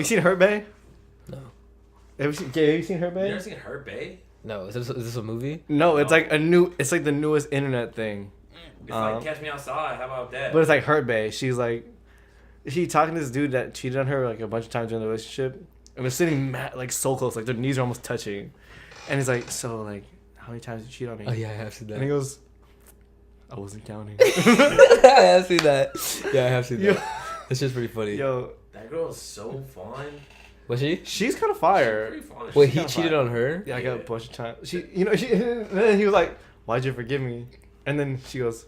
You seen Hurt Bay? No. Have you seen Hurt Bay? You never seen Hurt Bay? No. Is this a movie? No, it's like it's like the newest internet thing. It's like Catch Me Outside. How about that? But it's like Hurt Bay. She's talking to this dude that cheated on her like a bunch of times during the relationship, and they're sitting like so close, like their knees are almost touching, and he's like, so like, how many times did you cheat on me? Oh yeah, I have seen that. And he goes, I wasn't counting. I have seen that. Yeah, I have seen that. It's just pretty funny. Yo, that girl is so fun. Was she? She's kind of fire. She's pretty fun. Wait, She's he kinda cheated fire. on her? Yeah, I got a bunch of times. She, and then he was like, why'd you forgive me? And then she goes,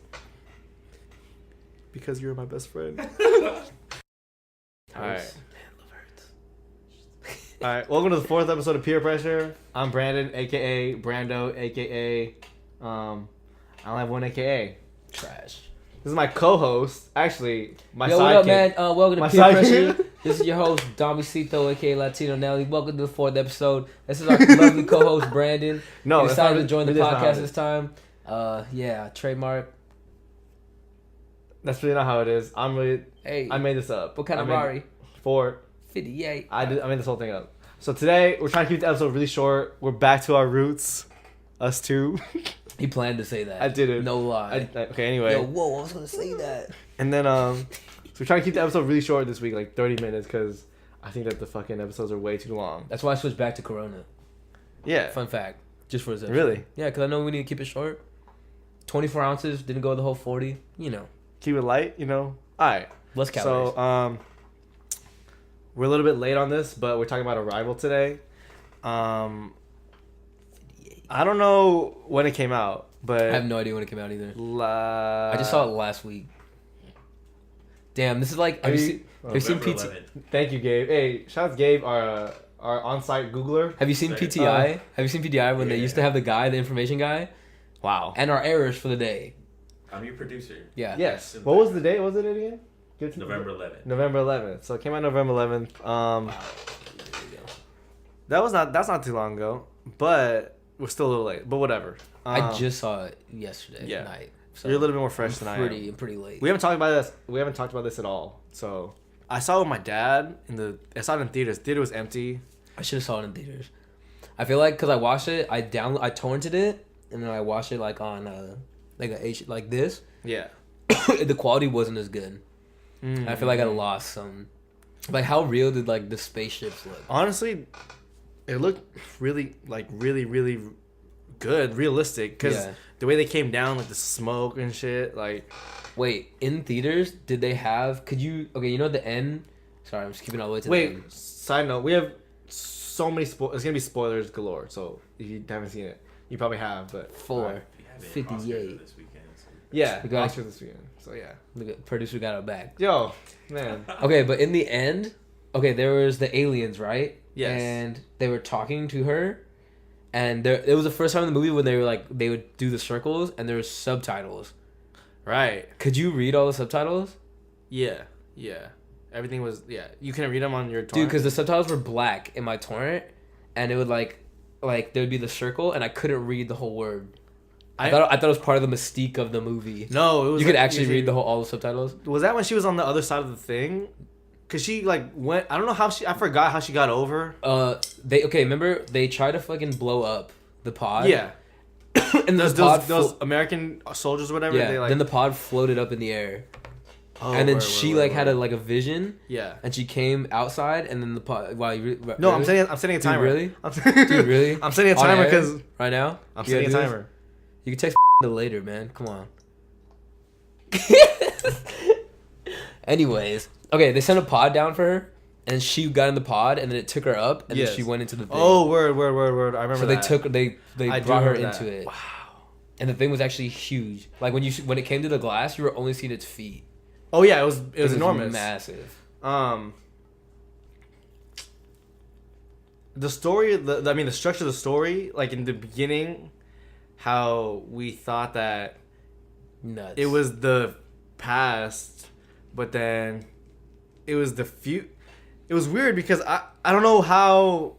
because you were my best friend. All right. All right, welcome to the 4th episode of Peer Pressure. I'm Brandon, aka Brando, aka I only have one aka. Trash. This is my co-host, actually my Yo, sidekick. what up, man? Welcome to My Peer sidekick. Pressure. This is your host, Domicito, aka Latino Nelly. Welcome to the 4th episode. This is our lovely co-host, Brandon. No, he that's decided not- to join the it is not how podcast it this is. time. Yeah, trademark. That's really not how it is. Hey, I made this up. what kind of I made- Rari? 4. 58. I made this whole thing up. So today we're trying to keep the episode really short. We're back to our roots, us two. He planned to say that. I did it. No lie. Okay, anyway. Yo, whoa, I was gonna say that. And then so we're trying to keep the episode really short this week, like 30 minutes, because I think that the fucking episodes are way too long. That's why I switched back to Corona. Yeah. Fun fact, just for this episode. Really? Yeah, because I know we need to keep it short. 24 ounces, didn't go the whole 40. You know, Keep it light, you know. All right. less calories. So we're a little bit late on this, but we're talking about Arrival today. I don't know when it came out, but I have no idea when it came out either. I I just saw it last week. Damn, this is like. Have you seen November PT? 11th. Thank you, Gabe. Hey, shout out to Gabe, our on-site Googler. Have you seen Second. PTI? Have you seen PTI when they Yeah. used to have the information guy, Wow. and our errors for the day? I'm your producer. Yeah. Yes. What was the date? What was it again? Give it to me. November 11th. November 11th. So it came out November 11th. Wow. There you go. That's not too long ago, but we're still a little late. But whatever. I just saw it yesterday yeah. night. So You're a little bit more fresh than I am. I'm pretty late. We haven't talked about this at all. So I saw it with my dad I saw it in theaters. Theater was empty. I should have saw it in theaters. I feel like because I watched it, I torrented it, and then I watched it like on like this. Yeah. The quality wasn't as good. Mm-hmm. I feel like I lost some. Like, how real did like the spaceships look? Honestly, it looked really really good, realistic, because Yeah. the way they came down, like the smoke and shit, like. Wait, in theaters, did they have? Could you? Okay, you know the end. Sorry, I'm just keeping all the way to the end. Wait, side note, we have so many it's gonna be spoilers galore. So if you haven't seen it, you probably have, but 4. We have an 58. Oscar this weekend. So. yeah, We got- Oscars this weekend. So yeah, Look at producer got it back. yo, man, Okay, but in the end, okay, there was the aliens, right? Yes. And they were talking to her, and it was the first time in the movie when they were like they would do the circles and there was subtitles. right? Could you read all the subtitles? Yeah. Everything was You can read them on your Dude, torrent. because the subtitles were black in my torrent, and it would like there would be the circle, and I couldn't read the whole word. I thought it was part of the mystique of the movie. No, it was. You could like, actually read all the subtitles. Was that when she was on the other side of the thing? Cause she like went. I don't know how I forgot how she got over. Remember they tried to fucking blow up the pod. Yeah. And those American soldiers or whatever. Yeah. They, like, Then the pod floated up in the air, oh, and then word, she word, had word. a a vision, yeah. and she came outside, and then the pod. Wow, you No, really? I'm setting a timer. really? I'm Dude, really? I'm setting a On timer air? because right now I'm You setting a gotta do this? timer. You can text later, man. Come on. Anyways, okay, they sent a pod down for her, and she got in the pod, and then it took her up, and Yes. then she went into the thing. Oh, word. I remember so that. they I do brought her remember into that. it, Wow. and the thing was actually huge. Like when it came to the glass, you were only seeing its feet. Oh yeah, it was enormous. Massive. The story, the structure of the story, like in the beginning, how we thought that Nuts. it was the past, but then it was the future. It was weird because I don't know how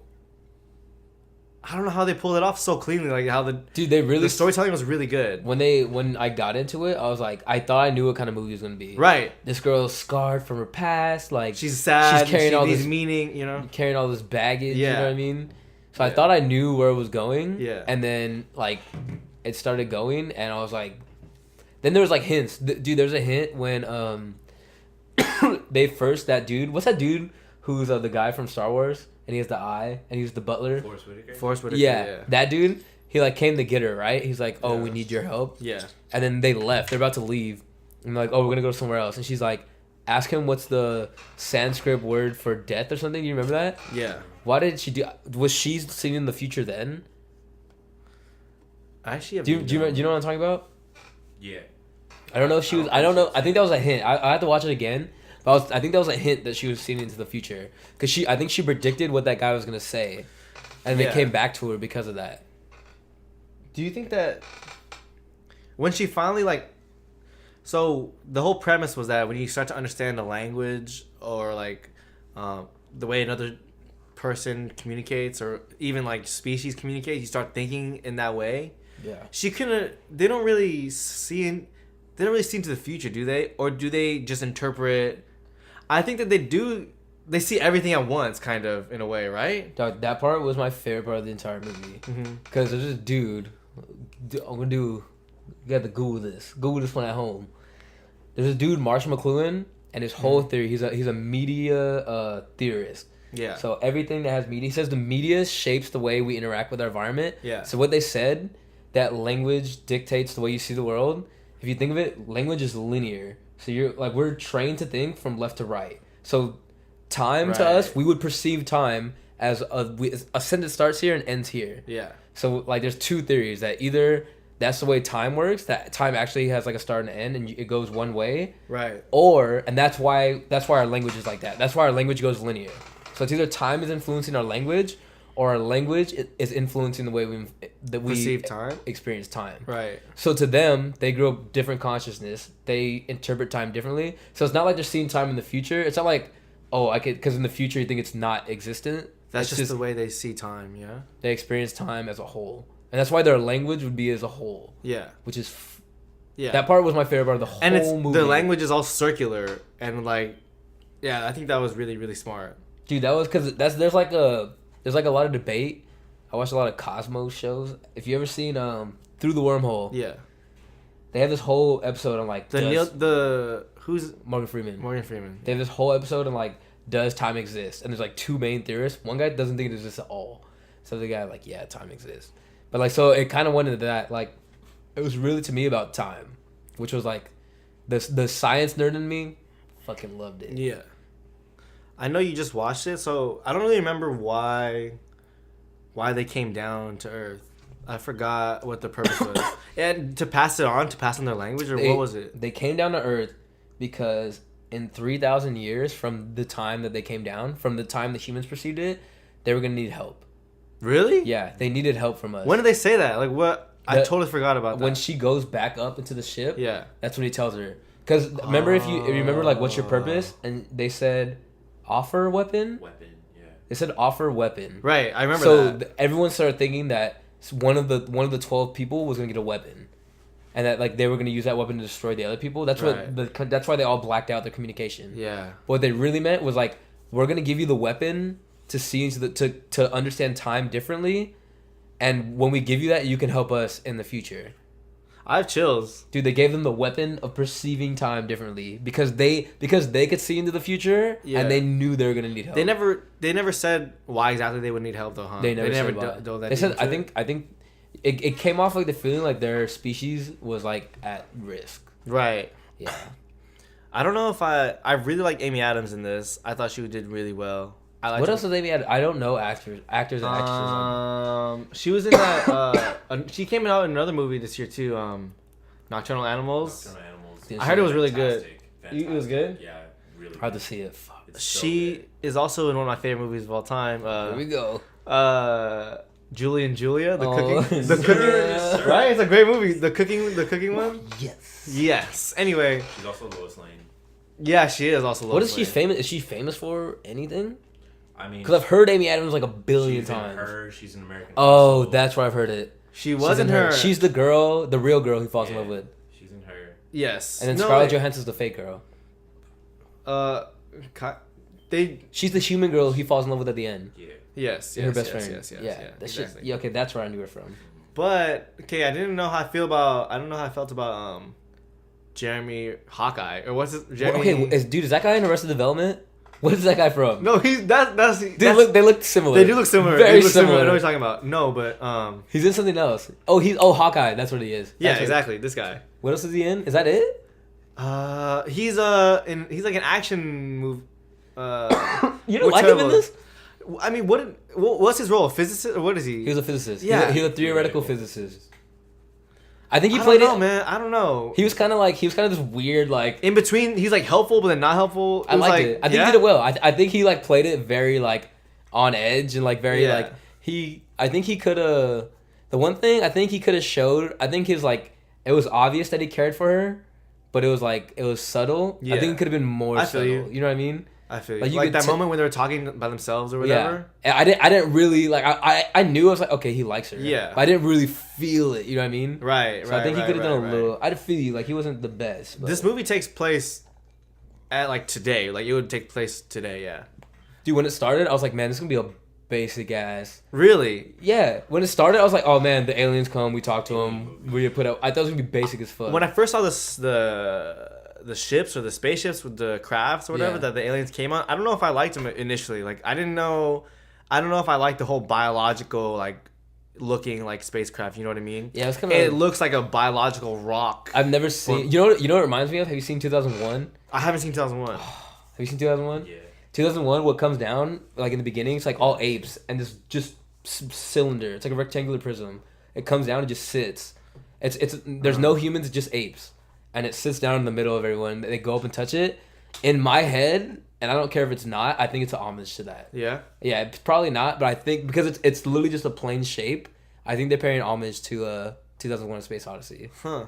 I don't know how they pulled it off so cleanly. Like how Dude, they really the storytelling was really good. When I got into it, I was like, I thought I knew what kind of movie it was gonna be. Right. This girl's scarred from her past, like She's sad. She's carrying all this meaning, you know. carrying all this baggage. Yeah. You know what I mean? So I Yeah. thought I knew where it was going. Yeah. And then like, it started going, and I was like, then there was like hints. Dude, there's a hint when that dude. What's that dude who's the guy from Star Wars? And he has the eye, and he's the butler. Forrest Whitaker. Yeah, that dude. He like came to get her, right? He's like, "Oh, Yeah. we need your help." Yeah. And then they left. They're about to leave. And they're like, "Oh, we're gonna go somewhere else." And she's like, "Ask him what's the Sanskrit word for death or something." You remember that? Yeah. Why did she do? Was she seeing in the future then? I actually have Do you know what I'm talking about? Yeah. I don't know if she was. I don't know. I think that was a hint. I had to watch it again. But I think that was a hint that she was seeing into the future, because I think she predicted what that guy was gonna say, and they Yeah. came back to her because of that. Do you think that when she finally so the whole premise was that when you start to understand the language or the way another person communicates or even like species communicates, you start thinking in that way. Yeah. She couldn't. They don't really see into the future, do they? Or do they just interpret? I think that they do. They see everything at once, kind of, in a way, right? Dog, that part was my favorite part of the entire movie. Because there's this dude. I'm gonna do. You got to Google this. Google this one at home. There's a dude, Marshall McLuhan, and his whole theory. He's a media theorist. Yeah. So everything that has media, he says the media shapes the way we interact with our environment. Yeah. So what they said, that language dictates the way you see the world. If you think of it, language is linear. So we're trained to think from left to right. So time to us, we would perceive time as a sentence starts here and ends here. Yeah. So like there's two theories that either that's the way time works, that time actually has like a start and an end and it goes one way. Right. And that's why our language is like that. That's why our language goes linear. So it's either time is influencing our language or our language is influencing the way we perceive time, experience time. Right. So to them, they grow up different consciousness. They interpret time differently. So it's not like they're seeing time in the future. It's not like, oh, I could, because in the future you think it's not existent. That's just the way they see time. Yeah. They experience time as a whole, and that's why their language would be as a whole. Yeah. Which is, yeah. That part was my favorite part of the whole and movie. The language is all circular and yeah, I think that was really, really smart. Dude, that was because there's like a lot of debate. I watch a lot of Cosmos shows. If you ever seen Through the Wormhole, Yeah. they have this whole episode on like who's Morgan Freeman. Morgan Freeman. They have this whole episode on like, does time exist? And there's like two main theorists. One guy doesn't think it exists at all. So the guy like, yeah, time exists. But like, so it kind of went into that. Like, it was really to me about time, which was like, the science nerd in me, fucking loved it. Yeah. I know you just watched it, so I don't really remember why they came down to Earth. I forgot what the purpose was. And to pass on their language, or what was it? They came down to Earth because in 3,000 years from the time that they came down, from the time the humans perceived it, they were going to need help. Really? Yeah, they needed help from us. When did they say that? Like, what? I totally forgot about that. When she goes back up into the ship, yeah, that's when he tells her. Because remember, if you remember, like, what's your purpose? And they said, offer weapon? Weapon, yeah. They said offer weapon. Right, I remember that. So everyone started thinking that one of the 12 people was going to get a weapon. And that like they were going to use that weapon to destroy the other people. That's that's why they all blacked out their communication. Yeah. What they really meant was like, we're going to give you the weapon to see into to understand time differently, and when we give you that, you can help us in the future. I have chills. Dude, they gave them the weapon of perceiving time differently because they could see into the future, and they knew they were going to need help. They never said why exactly they would need help though, huh? They never said why. They said I think it came off like the feeling like their species was like at risk. Right. Yeah. I don't know if I really like Amy Adams in this. I thought she did really well. What else does Amy Adams? I don't know actors and actresses. She was in that. She came out in another movie this year too. Nocturnal Animals. Nocturnal Animals. Yeah, I heard it was really good. Fantastic. It was good. Yeah, really. Hard good. to see it. Fuck. It's so She good. is also in one of my favorite movies of all time. Here we go. Julie and Julia, the Oh, cooking, the yes, cooking, sir. right? It's a great movie. The cooking one. Yes. Yes. Anyway, She's also Lois Lane. yeah, she is also. What is she famous? Is she famous for anything? I mean, Because I've heard Amy Adams like a billion she's in times. Her, she's an American. Oh, Hustle. that's where I've heard it. She wasn't She's in her. She's the girl, the real girl he falls in Yeah. love with. She's in her. Yes. And then No, Scarlett Johansson's the fake girl. They. She's the human girl he falls in love with at the end. Yeah. Yes. Her best friend. Yes. Yeah. That's Exactly. just, yeah, okay, that's where I knew her from. But okay, I didn't know how I feel about. I don't know how I felt about Jeremy Hawkeye or what's his Jeremy? Okay, is that guy in Arrested Development? What is that guy from? No, that's. They look similar. They do look similar. Very They look similar. I know what you're talking about. No, but He's in something else. Oh, Hawkeye. That's what he is. yeah, That's what- exactly. This guy. What else is he in? Is that it? He's he's like an action move. You don't like him in this? I mean, what's his role? A physicist or what is he? He was a physicist. Yeah. He's a theoretical physicist. I think he I played don't know, it. man. I don't know. He was kind of this weird like. In between, he's like helpful, but then not helpful. I liked it. I think he did it well. I think he like played it very like on edge and like very Yeah. like he. I think he could have. The one thing I think he could have showed. I think his like it was obvious that he cared for her, but it was subtle. Yeah. I think it could have been more I feel subtle. you. You know what I mean? I feel Like, you. you Like could that moment when they were talking by themselves or whatever. Yeah. I didn't really like. I knew I was like, okay, he likes her. Yeah. But I didn't really feel it. You know what I mean? Right. So I think he could have done a little. I feel you like he wasn't the best. But. This movie takes place at like today. Like it would take place today. Yeah. Dude, when it started, I was like, man, this is gonna be a basic ass. Really? Yeah. When it started, I was like, oh man, the aliens come, we talk to them, we put up. I thought it was gonna be basic as fuck. When I first saw the ships or the spaceships with the crafts or whatever Yeah. that the aliens came on, I don't know if I liked them initially. Like I don't know if I liked the whole biological like looking like spacecraft. You know what I mean? Yeah, it's kind of. It looks like a biological rock. I've never seen. You know what it reminds me of? Have you seen 2001? I haven't seen 2001. Have you seen 2001? Yeah. 2001. What comes down like in the beginning? It's like all apes and this just cylinder. It's like a rectangular prism. It comes down and just sits. It's there's no humans, just apes, and it sits down in the middle of everyone. They go up and touch it. In my head, and I don't care if it's not. I think it's an homage to that. Yeah. Yeah, it's probably not, but I think because it's literally just a plain shape. I think they're paying homage to 2001: A Space Odyssey. Huh.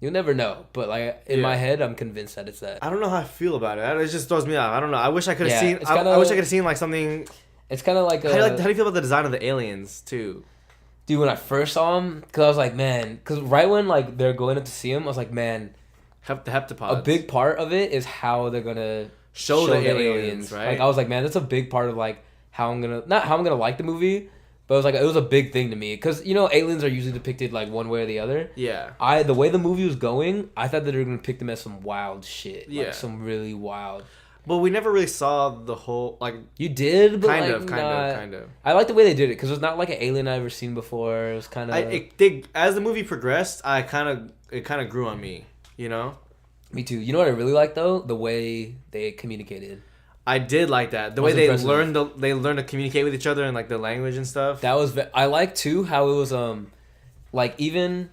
You'll never know, but like in my head, I'm convinced that it's that. I don't know how I feel about it. It just throws me off. I don't know. I wish I could have Yeah, seen. it's I kinda- wish I could have seen like something. It's kind of like How do you feel about the design of the aliens too? dude, when I first saw him, because I was like, man, because right when like they're going up to see him, I was like, man, The heptapods. a big part of it is how they're gonna show the aliens, right? Like I was like, man, that's a big part of like how I'm gonna like the movie, but it was like it was a big thing to me because you know aliens are usually depicted like one way or the other. Yeah. The way the movie was going, I thought that they were gonna pick them as some wild shit, Yeah. like some really wild. But we never really saw the whole like. You did, but Kind like, of. not- I like the way they did it because it was not like an alien I've ever seen before. It was kind of. As the movie progressed, it kind of grew on me. You know. Me too. You know what I really like though? The way they communicated. I did like that. The That way was they impressive. learned to communicate with each other and like the language and stuff. That was. I like too how it was like even,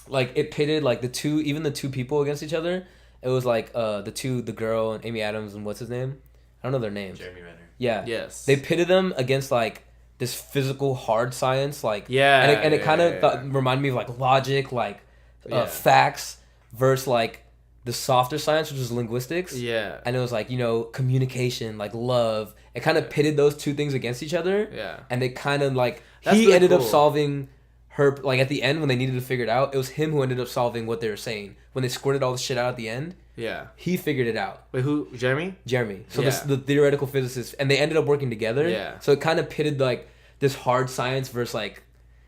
like it pitted like the two people against each other. It was like the girl and Amy Adams and what's his name? I don't know their names. Jeremy Renner. Yeah. Yes. They pitted them against like this physical hard science like Yeah. and it kind of yeah. reminded me of like logic like Yeah. facts versus like the softer science which is linguistics. Yeah. And it was like, you know, communication, like love. It kind of pitted those two things against each other. Yeah. And they kind of like That's he really ended up cool. solving her like at the end when they needed to figure it out. It was him who ended up solving what they were saying when they squirted all the shit out at the end. Yeah. He figured it out. Wait, who? Jeremy? Jeremy. So Yeah. the theoretical physicist, and they ended up working together. Yeah. So it kind of pitted like this hard science versus like,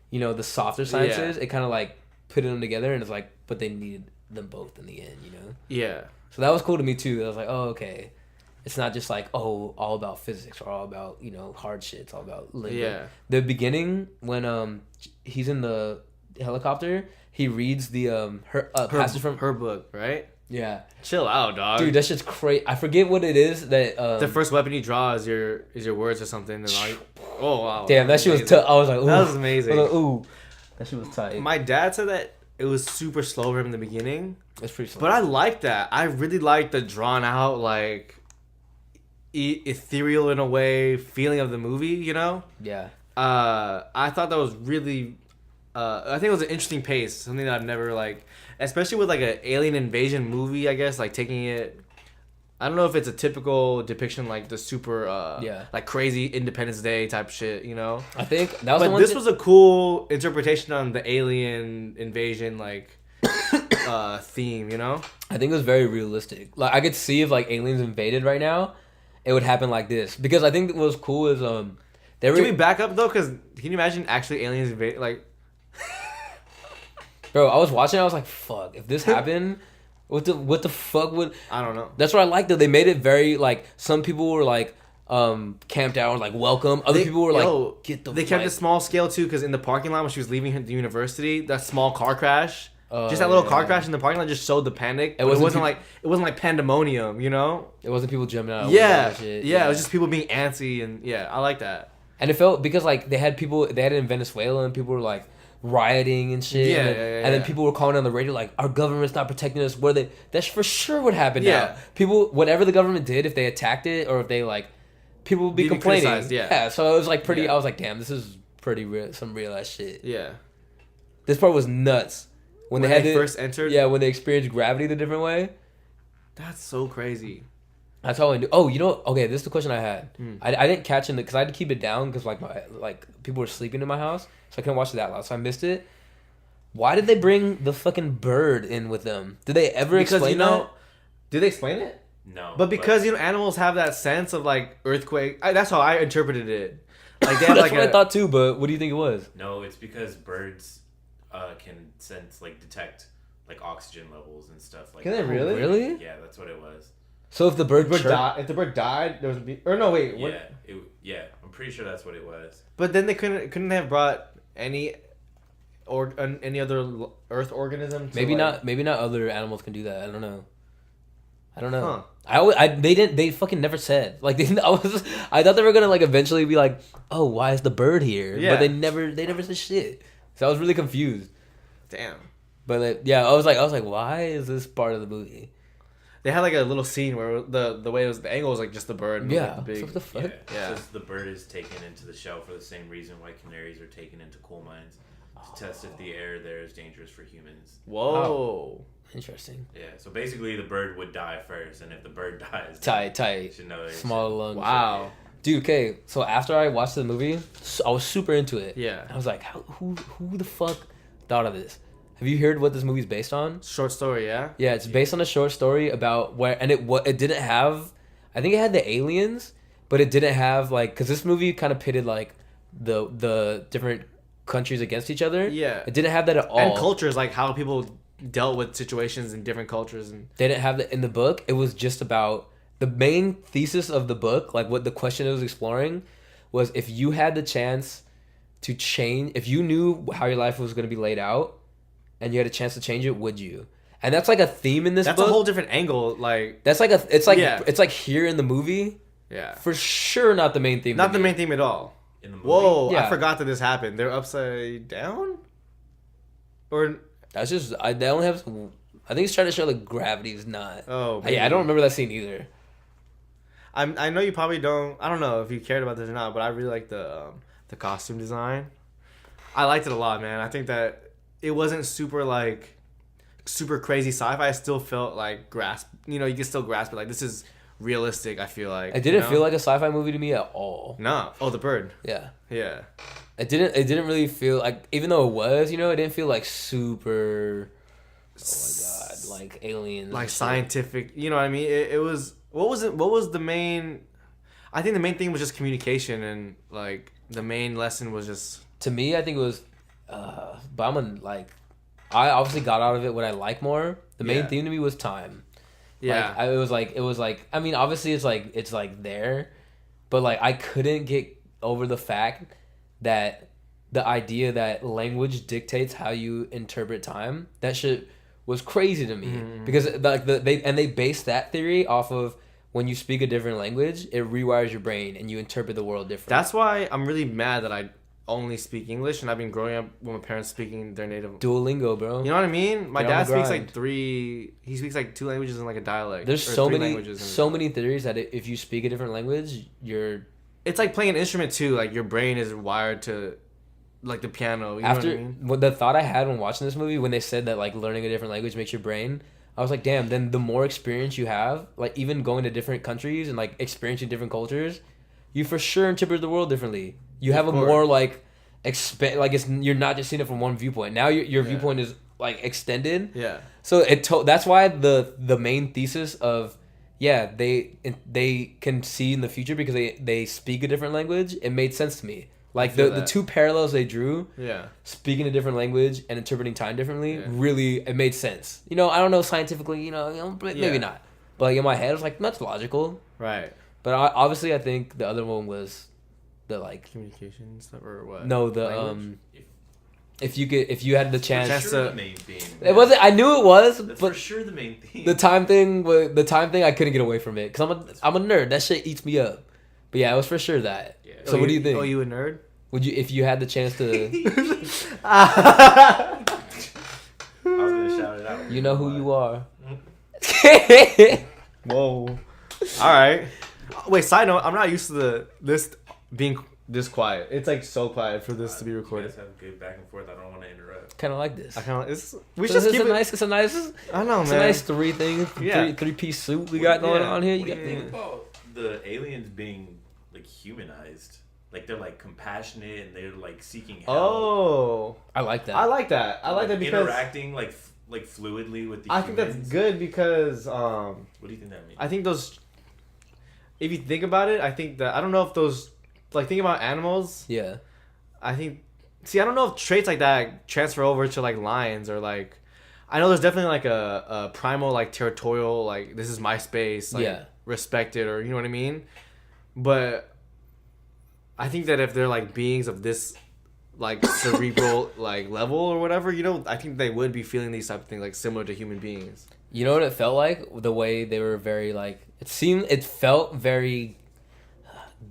you know, the softer sciences. It kind of like pitted them together, and it's like, but they needed them both in the end, you know. Yeah. So that was cool to me too. I was like, oh okay, it's not just like all about physics or all about you know hard shit. It's all about living. Yeah. The beginning when he's in the helicopter, he reads the her passage from her book, right? yeah. Chill out, dog. Dude, that shit's crazy. I forget what it is that the first weapon you draw is your words or something. And like, oh wow. damn, that shit was amazing. tough. I was like, ooh. That was amazing. I was like, ooh, that shit was tight. My dad said that it was super slow for him in the beginning, It's pretty slow. but I like that. I really like the drawn out, like ethereal in a way feeling of the movie. You know. yeah. I thought that was really. I think it was an interesting pace. Something that I've never like, especially with like an alien invasion movie. I guess like taking it. I don't know if it's a typical depiction like the super like crazy Independence Day type shit, you know. I think that was. But this was a cool interpretation on the alien invasion like theme, you know. I think it was very realistic. Like I could see if like aliens invaded right now, it would happen like this. Because I think what was cool is Can we back up though? Because can you imagine actually aliens invade like? Bro, I was watching. I was like, "Fuck! If this happened, what the fuck would?" I don't know. That's what I liked though. They made it very like some people were like camped out, like welcome. Other people were like, "Get the." They kept it small scale too, because in the parking lot when she was leaving the university, that small car crash, just that little car crash in the parking lot, just showed the panic. It wasn't like pandemonium, you know. It wasn't people jumping out. Yeah, yeah, it was just people being antsy, and yeah, I like that. And it felt because like they had it in Venezuela, and people were like rioting and shit. And then people were calling on the radio like, our government's not protecting us. That's for sure what happened now. People, whatever the government did, if they attacked it or if they like, people would be complaining. Yeah. So it was like pretty, I was like, damn, this is pretty real, some real ass shit. Yeah. This part was nuts. When they first entered? Yeah, when they experienced gravity the different way. That's so crazy. That's all I knew. Oh, you know, okay, this is the question I had. I didn't catch it because I had to keep it down because like people were sleeping in my house, so I couldn't watch it that loud, so I missed it. Why did they bring the fucking bird in with them? Did they ever explain that? Did they explain it? No. But because animals have that sense of like earthquake. That's how I interpreted it. Like they have that's what I thought too. But what do you think it was? No, it's because birds can detect like oxygen levels and stuff like. Can that. they really? Really? Yeah, that's what it was. So if the bird if the bird died, there was or no wait. Yeah, I'm pretty sure that's what it was. But then they couldn't they have brought any other Earth organism. Maybe not other animals can do that. I don't know. Huh. They fucking never said like I thought they were gonna like eventually be like, oh, why is the bird here? Yeah. But they never said shit. So I was really confused. Damn. But yeah, I was like, why is this part of the movie? They had like a little scene where the way it was, the angle was like just the bird. And Yeah. Like the big, what the fuck? Yeah. It says the bird is taken into the shell for the same reason why canaries are taken into coal mines to test if the air there is dangerous for humans. Whoa. Oh. Interesting. Yeah. So basically, the bird would die first, and if the bird dies, tight, you should know small lungs. Wow. Dude, okay. So after I watched the movie, I was super into it. Yeah. I was like, who the fuck thought of this? Have you heard what this movie's based on? Short story, yeah. Yeah, it's based on a short story about it didn't have. I think it had the aliens, but it didn't have like because this movie kind of pitted like the different countries against each other. Yeah. It didn't have that at all. And cultures, like how people dealt with situations in different cultures, and they didn't have that in the book. It was just about the main thesis of the book, like what the question it was exploring, was if you had the chance to change, if you knew how your life was going to be laid out. And you had a chance to change it, would you? And that's like a theme in this book. That's a whole different angle. Like that's like it's like here in the movie. Yeah. For sure, not the main theme. Not the main theme at all. In the movie. Whoa! Yeah. I forgot that this happened. They're upside down. Or that's just they only have. I think it's trying to show like gravity's not. Oh. Yeah, I don't remember that scene either. I know you probably don't. I don't know if you cared about this or not, but I really like the costume design. I liked it a lot, man. I think that. It wasn't super crazy sci-fi. I still felt like you can still grasp it. Like this is realistic. I feel like it didn't feel like a sci-fi movie to me at all. No. Oh, the bird. Yeah. Yeah. It didn't really feel like, even though it was, it didn't feel like super. Oh my god! Like aliens. Like scientific. You know what I mean? It was. What was the main? I think the main thing was just communication, and like the main lesson was just. To me, I think it was. But I obviously got out of it what I like more. The main theme to me was time. Yeah. It was like. I mean, obviously it's like there, but like I couldn't get over the fact that the idea that language dictates how you interpret time. That shit was crazy to me because like they based that theory off of when you speak a different language, it rewires your brain and you interpret the world differently. That's why I'm really mad that I only speak English, and I've been growing up with my parents speaking their native. Duolingo, bro. You know what I mean? My dad speaks like three. He speaks like 2 languages and like a dialect. There's so many theories that if you speak a different language, you're. It's like playing an instrument too. Like your brain is wired to, like the piano. You know what I mean? The thought I had when watching this movie, when they said that like learning a different language makes your brain, I was like, damn. Then the more experience you have, like even going to different countries and like experiencing different cultures, you for sure interpret the world differently. You have a more like you're not just seeing it from one viewpoint. Now your viewpoint is like extended. Yeah. So that's why the main thesis of they can see in the future because they speak a different language. It made sense to me. Like the two parallels they drew, speaking a different language and interpreting time differently, really it made sense. You know, I don't know scientifically, maybe not, but like in my head, I was like, that's logical, Right? But obviously, I think the other one was the like communication stuff or what? No, the language? If you had the chance, for sure the main theme. It wasn't. I knew it was, That's but for sure the main theme. The time thing, I couldn't get away from it because I'm a nerd. That shit eats me up. But yeah, it was for sure that. Yeah. So what do you think? Oh, you a nerd? Would you, if you had the chance to? I was gonna shout it out. You know who you are. Whoa. All right. Wait. Side note: I'm not used to this being this quiet. It's like so quiet for this to be recorded. You guys have good back and forth. I don't want to interrupt. Kind of like this. I kind of. We so should it's keep a it. nice. It's a nice. I know, man. It's a nice three-piece suit we got going on here. You What got do you think about the aliens being like humanized? Like they're like compassionate and they're like seeking help. Oh, I like that. I like that. I like that because interacting like fluidly with the I humans. think that's good because What do you think that means? I think those. If you think about it, I think that I don't know if those like think about animals. Yeah. I think. See, I don't know if traits like that transfer over to like lions or like. I know there's definitely like a primal like territorial like this is my space like respected or you know what I mean, but. I think that if they're like beings of this like cerebral like level or whatever, I think they would be feeling these type of things like similar to human beings. You know what it felt like? The way they were very like it felt very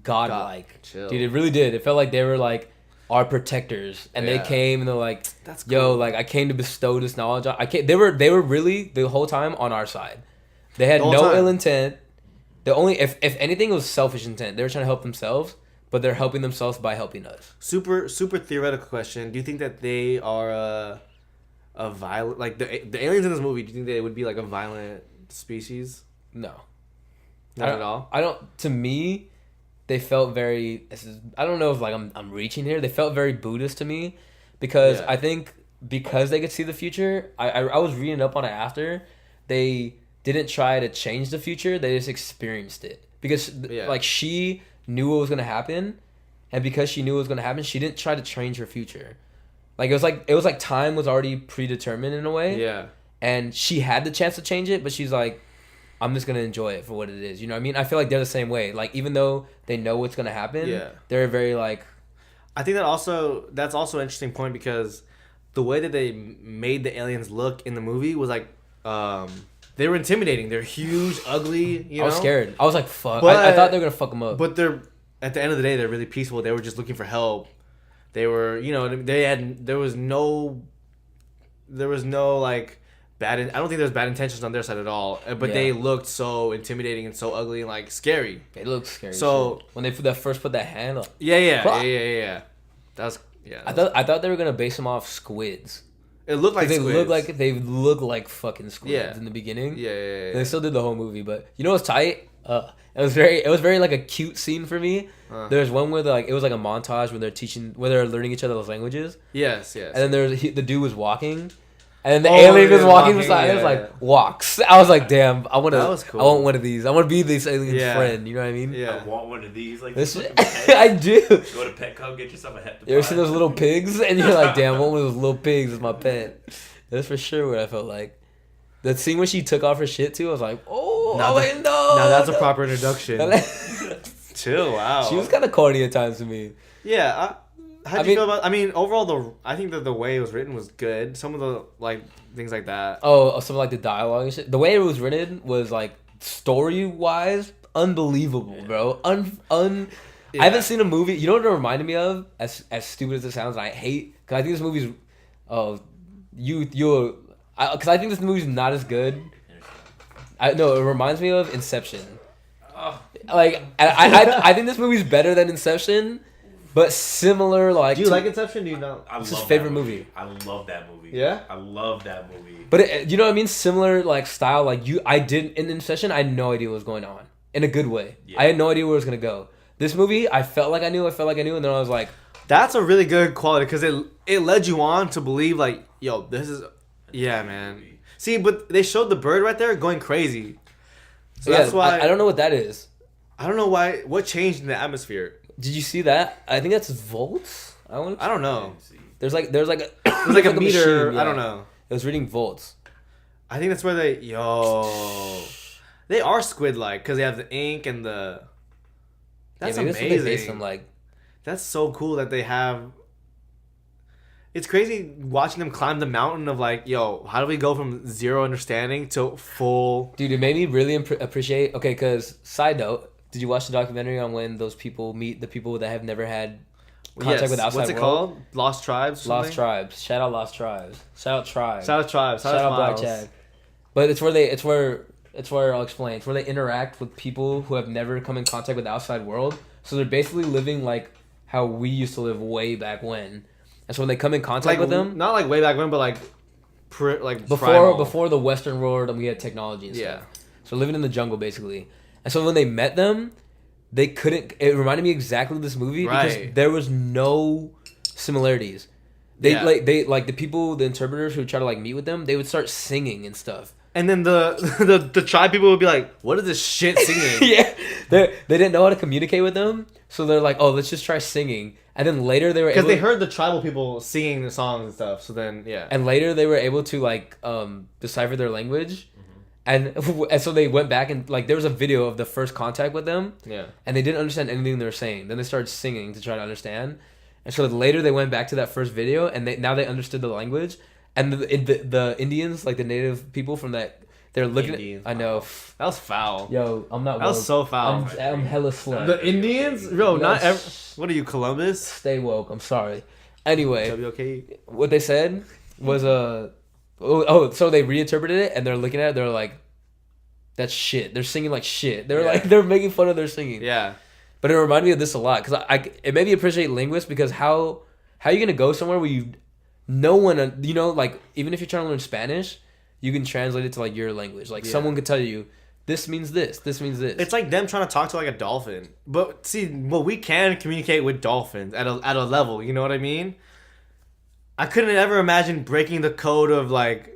godlike. Chill. Dude, it really did. It felt like they were like our protectors and they came and they're like, that's cool. yo, like I came to bestow this knowledge on they were really the whole time on our side. They had no ill intent. The only if anything it was selfish intent. They were trying to help themselves. But they're helping themselves by helping us. Super theoretical question. Do you think that they are a violent like the aliens in this movie? Do you think they would be like a violent species? No, not at all. I don't. To me, they felt very. I don't know if like I'm reaching here. They felt very Buddhist to me, because I think because they could see the future. I was reading up on it after. They didn't try to change the future. They just experienced it because like she knew what was going to happen, and because she knew what was going to happen, she didn't try to change her future. Like it was like time was already predetermined in a way, and she had the chance to change it, but she's like, I'm just going to enjoy it for what it is, you know what I mean? I feel like they're the same way. Like even though they know what's going to happen, they're very like, I think that's also an interesting point because the way that they made the aliens look in the movie was like they were intimidating. They're huge, ugly. I was scared. I was like, "Fuck!" I thought they were gonna fuck them up. But they're at the end of the day, they're really peaceful. They were just looking for help. They were, there was no like bad. I don't think there was bad intentions on their side at all. But they looked so intimidating and so ugly and like scary. They looked scary. So when they first put that hand up, yeah. I thought they were gonna base them off squids. It looked like they look like fucking squids in the beginning. Yeah. They still did the whole movie, but you know what's tight? It was very like a cute scene for me. There's one where it was like a montage where they're learning each other's languages. Yes. And then the dude was walking, and then the alien was walking beside. It was like walks. I was like, damn, I want one of these. I want to be this alien's friend. You know what I mean? Yeah. I want one of these. Like this, I do. Go to Petco, get yourself a hepatitis. You ever see those little pigs? And you're like, damn, one of those little pigs is my pet. That's for sure what I felt like. The scene when she took off her shit too, I was like, no. Now that's a proper introduction. Chill, wow. She was kind of corny at times to me. Yeah. How do you feel about? I mean, overall, I think that the way it was written was good. Some of the like things like that. Oh, some of like the dialogue and shit. The way it was written was like story wise, unbelievable, bro. I haven't seen a movie. You know what it reminded me of? As stupid as it sounds, I hate because I think this movie's. Because I think this movie's not as good. It reminds me of Inception. Like I think this movie's better than Inception, but similar. Like, Do you like Inception? Do you not? I It's love his favorite that movie. I love that movie. Yeah? I love that movie. But you know what I mean? Similar like style. Like I didn't in Inception. I had no idea what was going on in a good way. Yeah. I had no idea where it was gonna go. This movie, I felt like I knew. And then I was like, That's a really good quality because it led you on to believe like, yo, this is, yeah, man. See, but they showed the bird right there going crazy. So yeah, that's why I don't know what that is. I don't know why. What changed in the atmosphere? Did you see that? I think that's volts. I don't know. There's like a It was like a meter. machine, I don't know. It was reading volts. I think that's where they are squid like because they have the ink and the. That's maybe amazing. That's what they based them like. That's so cool that they have. It's crazy watching them climb the mountain of like, yo, how do we go from zero understanding to full? Dude, it made me really appreciate. Okay, because side note, did you watch the documentary on when those people meet the people that have never had contact with the outside What's it world? called? Lost Tribes? Lost Tribes. Shout out Lost Tribes. Shout out Tribes. Shout out Tribes. Shout out Blackjack. But it's where I'll explain. It's where they interact with people who have never come in contact with the outside world. So they're basically living like how we used to live way back when. And so when they come in contact with them, not like way back when, but like before the Western world and we had technology and stuff. Yeah. So living in the jungle basically. And so when they met them, they couldn't. It reminded me exactly of this movie because there was no similarities. They like the people, the interpreters who try to like meet with them, they would start singing and stuff. And then the tribe people would be like, "What is this shit singing?" Yeah, they didn't know how to communicate with them, so they're like, "Oh, let's just try singing." And then later they were because they heard the tribal people singing the songs and stuff. So then and later they were able to like decipher their language, and so they went back and like there was a video of the first contact with them. Yeah, and they didn't understand anything they were saying. Then they started singing to try to understand, and so later they went back to that first video and now they understood the language. And the Indians, like the native people from that, they're looking Indians, at. I know. that was foul. Yo, I'm not. That was so foul. I'm hella slow. The Indians, bro. What are you, Columbus? Stay woke. I'm sorry. Anyway, WOK. what they said was so they reinterpreted it and they're looking at it. They're like, that's shit. They're singing like shit. They're like they're making fun of their singing. Yeah. But it reminded me of this a lot because it made me appreciate linguists because how are you gonna go somewhere where no one, like, even if you're trying to learn Spanish, you can translate it to, like, your language. Like, someone could tell you, this means this means this. It's like them trying to talk to, like, a dolphin. But, see, we can communicate with dolphins at a level, you know what I mean? I couldn't ever imagine breaking the code of, like,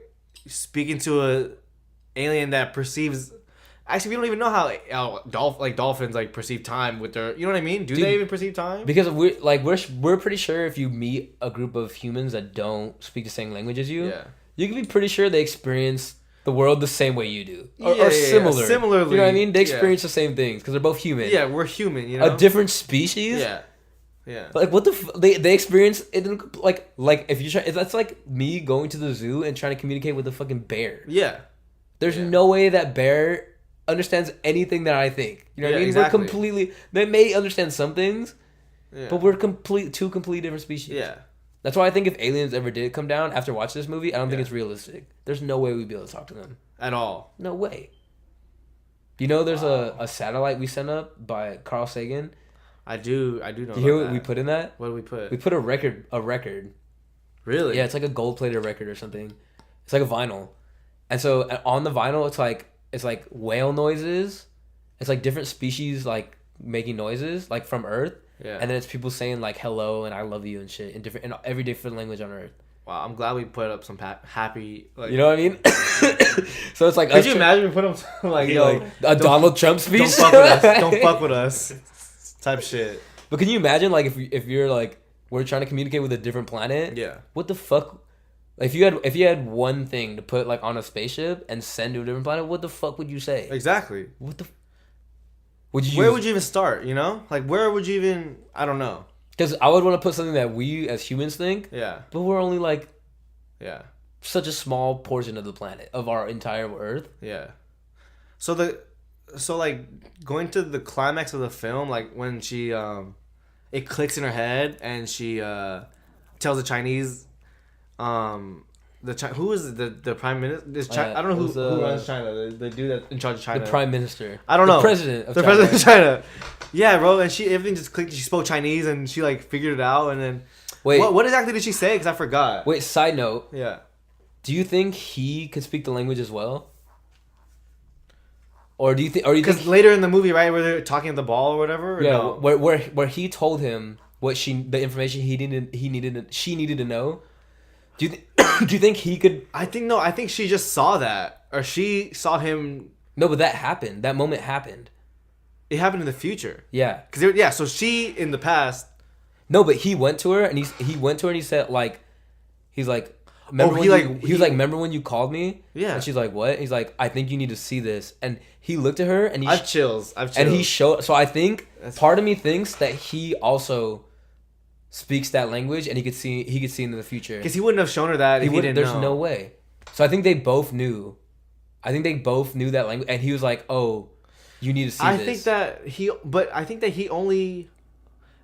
speaking to a alien that perceives... Actually, we don't even know how dolphins like perceive time with their, you know what I mean? Do they even perceive time? Because we're pretty sure if you meet a group of humans that don't speak the same language as you, you can be pretty sure they experience the world the same way you do, or similar. Similarly, you know what I mean? They experience the same things because they're both human. Yeah, we're human. You know, a different species. Yeah, yeah. Like what they experience it like if you try. That's like me going to the zoo and trying to communicate with a fucking bear. Yeah, there's no way that bear understands anything that I think. You know what I mean? Exactly. We're completely... They may understand some things, but we're two completely different species. Yeah. That's why I think if aliens ever did come down after watching this movie, I don't think it's realistic. There's no way we'd be able to talk to them. At all. No way. You know there's a satellite we sent up by Carl Sagan? I do know you hear what we put in that? What did we put? We put a record. Really? Yeah, it's like a gold-plated record or something. It's like a vinyl. And so on the vinyl, it's like whale noises. It's like different species like making noises like from Earth. Yeah. And then it's people saying like hello and I love you and shit in every different language on Earth. Wow, I'm glad we put up some happy. Like, you know what I mean? So it's like. Could you imagine we put up some, like a Donald Trump speech? Don't fuck with us. Don't fuck with us. Type shit. But can you imagine like if you're like we're trying to communicate with a different planet? Yeah. What the fuck? If you had one thing to put like on a spaceship and send to a different planet, what the fuck would you say? Exactly. What the? Would you? Where would you even start? You know, like where would you even? I don't know. Because I would want to put something that we as humans think. Yeah. But we're only like. Yeah. Such a small portion of the planet of our entire Earth. Yeah. So like going to the climax of the film, like when she it clicks in her head and she tells the Chinese who is the prime minister? I don't know who runs China. The dude that's in charge of China. The prime minister. I don't know. The president of the China. president of China. Yeah, bro, and everything just clicked. She spoke Chinese and she like figured it out. And then wait, what exactly did she say? Because I forgot. Wait, side note. Yeah. Do you think he could speak the language as well? Or do you think? Because later in the movie, right, where they're talking at the ball or whatever. Or yeah, no? where he told him the information she needed to know. Do you think he could? I think she just saw that, or she saw him. No, but that happened. That moment happened. It happened in the future. Yeah. So she in the past. No, but he went to her and he said like, he's like. Remember remember when you called me? Yeah. And she's like, what? He's like, I think you need to see this. And he looked at her and I've chills. And he showed. So I think part of me thinks that he also speaks that language and he could see into the future. Because he wouldn't have shown her that if he didn't There's know. no way. So I think they both knew. That language. And he was like, oh, you need to see this. I think that he only...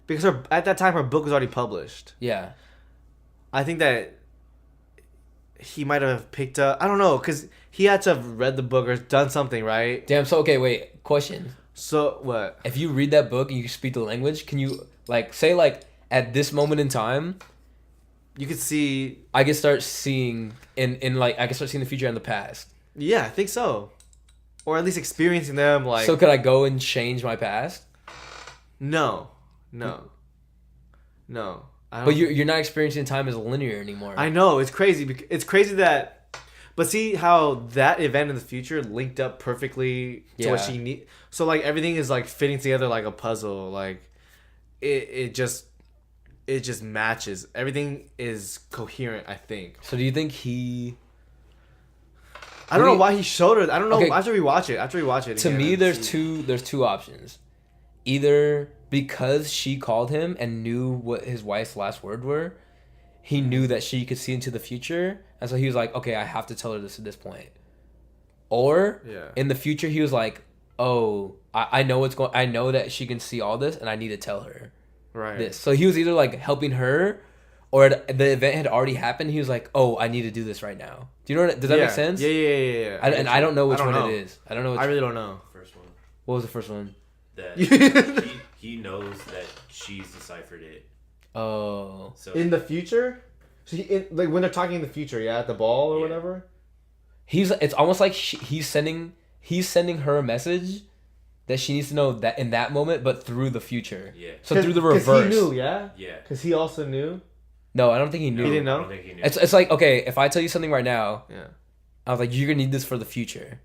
Because at that time her book was already published. Yeah. I think that he might have picked up... I don't know, because he had to have read the book or done something, right? Damn, so okay, wait. Question. So, what? If you read that book and you speak the language, can you, like, say, like, at this moment in time... You could see... I could start seeing I could start seeing the future and the past. Yeah, I think so. Or at least experiencing them, like... So could I go and change my past? No. But you're not experiencing time as linear anymore. I know, it's crazy. It's crazy that... But see how that event in the future linked up perfectly to what she need. So, like, everything is, like, fitting together like a puzzle. Like, it just matches. Everything is coherent, I think. So do you think he... I don't know why he showed her. I don't know. Okay. After we watch it. To me, there's two options. Either because she called him and knew what his wife's last word were, he knew that she could see into the future, and so he was like, okay, I have to tell her this at this point. Or in the future, he was like, oh, I know what's going. I know that she can see all this, and I need to tell her this. So he was either like helping her, or the event had already happened. He was like, oh, I need to do this right now. Do you know? Does that make sense? Yeah. I don't know which one it is. I don't know. I really don't know. First one. What was the first one? That he knows that she's deciphered it. Oh. So in the future, so like when they're talking in the future, at the ball or whatever. It's almost like he's sending her a message that she needs to know that in that moment, but through the future. Yeah. So through the reverse. Because he knew, yeah. Yeah. Because he also knew. No, I don't think he knew. He didn't know. I don't think he knew. It's like, okay, if I tell you something right now, I was like, you're gonna need this for the future.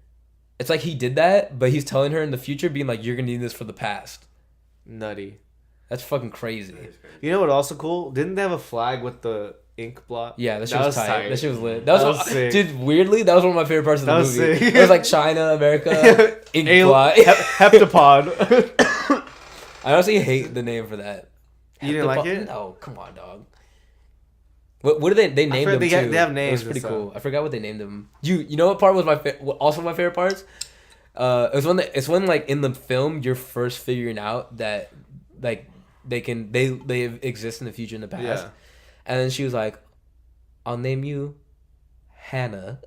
It's like he did that, but he's telling her in the future, being like, you're gonna need this for the past. Nutty. That's fucking crazy. You know what? Also cool. Didn't they have a flag with the ink blot? Yeah, that shit was tight. That shit was lit. That was sick. Dude, weirdly, that was one of my favorite parts of the movie. Sick. It was like China, America, ink blot. Heptapod. I honestly hate the name for that. You didn't like it? No, come on, dog. What do they named them too? They have names. It was pretty cool. I forgot what they named them. You know what part was also my favorite parts? It's when like in the film you're first figuring out that like they exist in the future and the past. Yeah. And then she was like, I'll name you Hannah.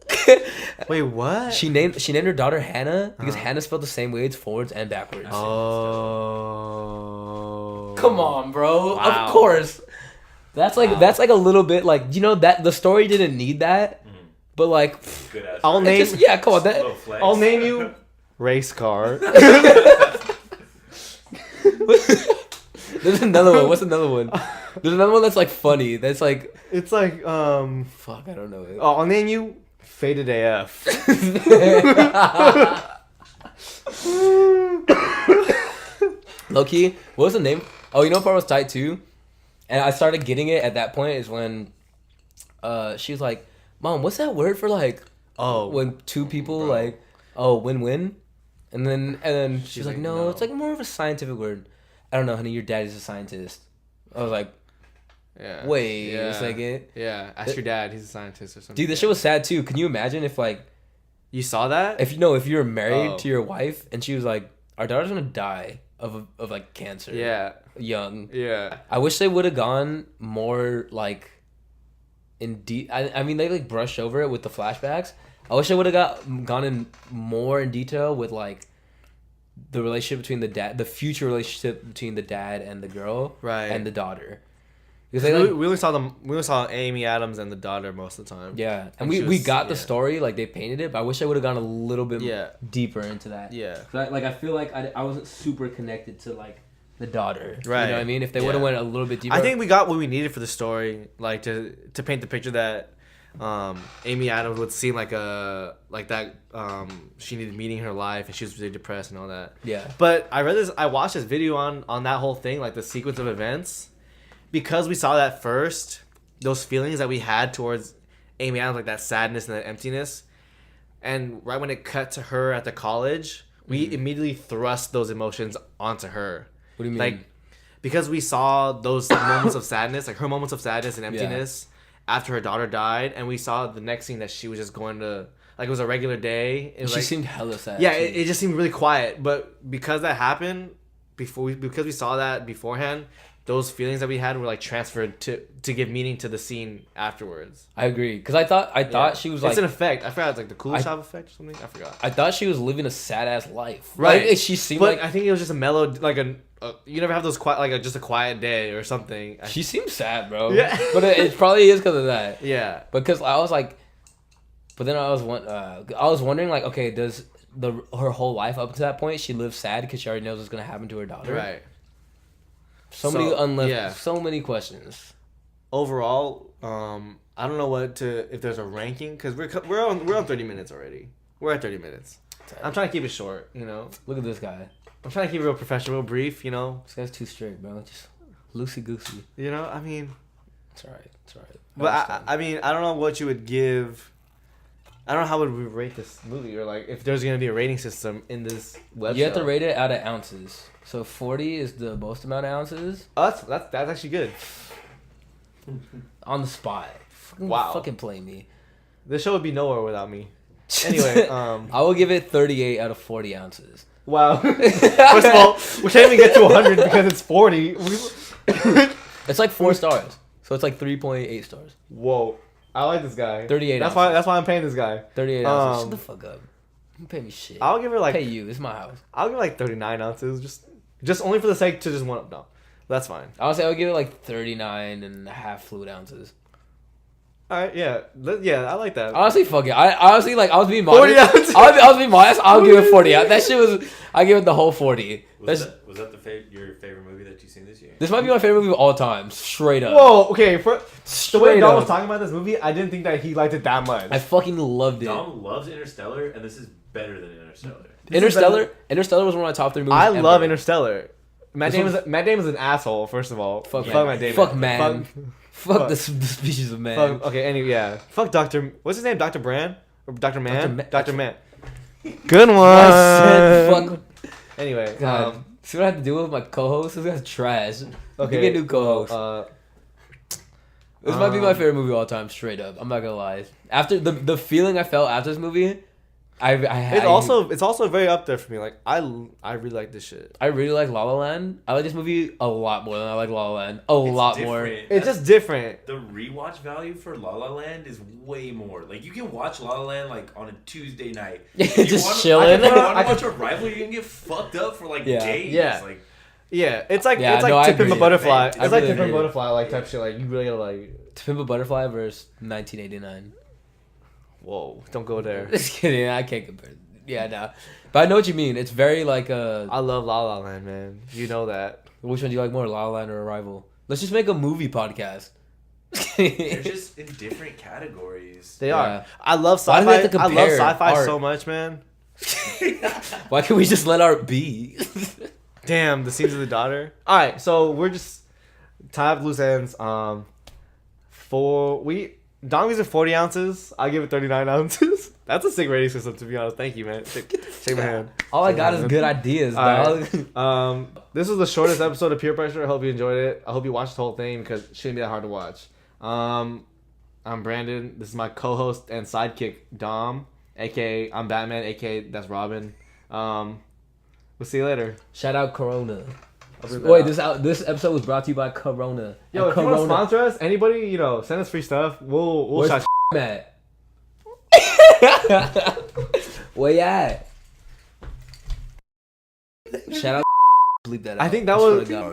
Wait, what? She named her daughter Hannah because Hannah spelled the same way, it's forwards and backwards. Oh. Come on, bro. Wow. Of course. That's like a little bit like, you know, that the story didn't need that, but like Good ass. I'll name. come on. I'll name you race car. There's another one. What's another one? There's another one that's like funny. That's like It's like fuck. I don't know it. I'll name you Faded AF. Low key. What was the name? Oh, you know what part was tight too? And I started getting it at that point is when she was like, Mom, what's that word for like when two people like win-win? And then she's like, no, it's like more of a scientific word. I don't know, honey, your daddy's a scientist. I was like, wait a second. Yeah, ask your dad, he's a scientist or something. Dude, this shit was sad too. Can you imagine if like you saw that? If you were married to your wife and she was like, our daughter's gonna die of like cancer. Yeah. Young. Yeah. I wish they would have gone more like I mean, they like brushed over it with the flashbacks. I wish I would have gone in more in detail with like the relationship between the future relationship between the dad and the girl, Right. and the daughter. Because Because we only saw them. We only saw Amy Adams and the daughter most of the time. yeah, and she we was- got the yeah. story, like they painted it, but I wish I would have gone a little bit Yeah. deeper into that. Yeah. I feel like I wasn't super connected to like the daughter. Right. You know what I mean? If they would Yeah. have went a little bit deeper. I think we got what we needed for the story, like to paint the picture that Amy Adams would seem like that. She needed meaning in her life, and she was really depressed and all that. Yeah. But I watched this video on that whole thing, like the sequence of events, because we saw that first, those feelings that we had towards Amy Adams, like that sadness and that emptiness, and right when it cut to her at the college, we immediately thrust those emotions onto her. What do you mean? Like, because we saw those moments of sadness, like her moments of sadness and emptiness after her daughter died, and we saw the next scene that she was just going to, like, it was a regular day. And she like, seemed hella sad. yeah, too. it just seemed really quiet. But because that happened because we saw that beforehand, those feelings that we had were like transferred to give meaning to the scene afterwards. I agree, because I thought she was like, it's an effect. I forgot, it's like the Kuleshov effect or something. I forgot. I thought she was living a sad ass life. Right. Like, she seemed But like I think it was just a mellow, like you never have those quiet, like just a quiet day or something. she seemed sad, bro. Yeah. But it probably is because of that. Yeah. Because I was like, but then I was wondering like, okay, does her whole life up to that point she lives sad because she already knows what's gonna happen to her daughter? Right. So So, many yeah. so many questions. Overall, I don't know if there's a ranking, because we're on 30 minutes already. We're at 30 minutes. I'm trying to keep it short, you know. Look at this guy. I'm trying to keep it real professional, real brief, you know. This guy's too strict, bro. Just loosey goosey. You know, I mean, It's alright. It's alright. but I mean, I don't know what you would give. I don't know how would we rate this movie, or like if there's gonna be a rating system in this web You have to show. rate it out of ounces. So 40 is the most amount of ounces Oh, that's actually good. on the spot. Wow. Fucking play me. This show would be nowhere without me. Anyway, I will give it 38 out of 40 ounces. wow. First of all, we can't even get to 100 because it's 40. It's like 4 stars. So it's like 3.8 stars. Whoa, I like this guy. 38 That's ounces. why I'm paying this guy. 38 ounces. Shut Um, the fuck up. You pay me shit. I'll give her pay like you. It's my house. I'll give her like 39 ounces, just only for the sake to just one up. No, that's fine. Honestly, I would give it like 39 and a half fluid ounces. All right, yeah, I like that. Honestly, fuck it. I honestly, like, I was being 40 modest. ounces. I was being modest. I'll give it 40 out. That shit was. I give it the whole 40. Was that your favorite movie that you've seen this year? This might be my favorite movie of all time. Straight up. Whoa, okay. The way Straight Don up. was talking about this movie, I didn't think that he liked it that much. I fucking loved it. Dom loves Interstellar, and this is better than Interstellar. Interstellar was one of my top 3 movies. I ever. love Interstellar. Matt This Damon's an asshole. First of all, Fuck Matt Damon. Fuck man. Fuck Fuck. the species of man. Fuck, okay, anyway, yeah. Fuck Doctor. What's his name? Dr. Brand or Dr. Man? Dr. Man. Good one. I said fuck. Anyway, God. See what I have to do with my co-host? This guy's trash. okay. Give me a new co-host. This might be my um, favorite movie of all time, straight up. I'm not gonna lie. After the feeling I felt after this movie, it's also very up there for me. Like I really like this shit. I really like La La Land. I like this movie a lot more than I like La La Land. A lot more. It's just different. The rewatch value for La La Land is way more. Like you can watch La La Land like on a Tuesday night. Just chilling. I watch a rival, you can get fucked up for like Yeah. days. Yeah. Like Yeah, it's like Yeah, it's like no, I To Pimp a agree. Butterfly. I It's like really To Pimp a agree. Butterfly like type shit. Like you really gotta like. To Pimp a Butterfly versus 1989. Whoa! Don't go there. Just kidding. I can't compare. Yeah, no. But I know what you mean. It's very like I love La La Land, man. You know that. Which one do you like more, La La Land or Arrival? Let's just make a movie podcast. they're just in different categories. They Yeah. are. I love Why do we sci-fi. have to I love compare sci-fi art? so much, man. Why can't we just let art be? Damn, the scenes of the daughter. All right, so we're just tie up loose ends. Don gives it 40 ounces. I give it 39 ounces. That's a sick rating system, to be honest. Thank you, man. Shake my hand. All I Shake my got is hand. good ideas, All dog. This was the shortest episode of Peer Pressure. I hope you enjoyed it. I hope you watched the whole thing because it shouldn't be that hard to watch. I'm Brandon. This is my co-host and sidekick, Dom, aka I'm Batman, aka that's Robin. We'll see you later. Shout out Corona. I'll bleep that Wait, out. this episode was brought to you by Corona. Yo, And if you want to Corona. sponsor us, anybody, you know, send us free stuff. We'll Where's shot. at? Where you at? Shout out. Bleep that out. I think that swear was. to God.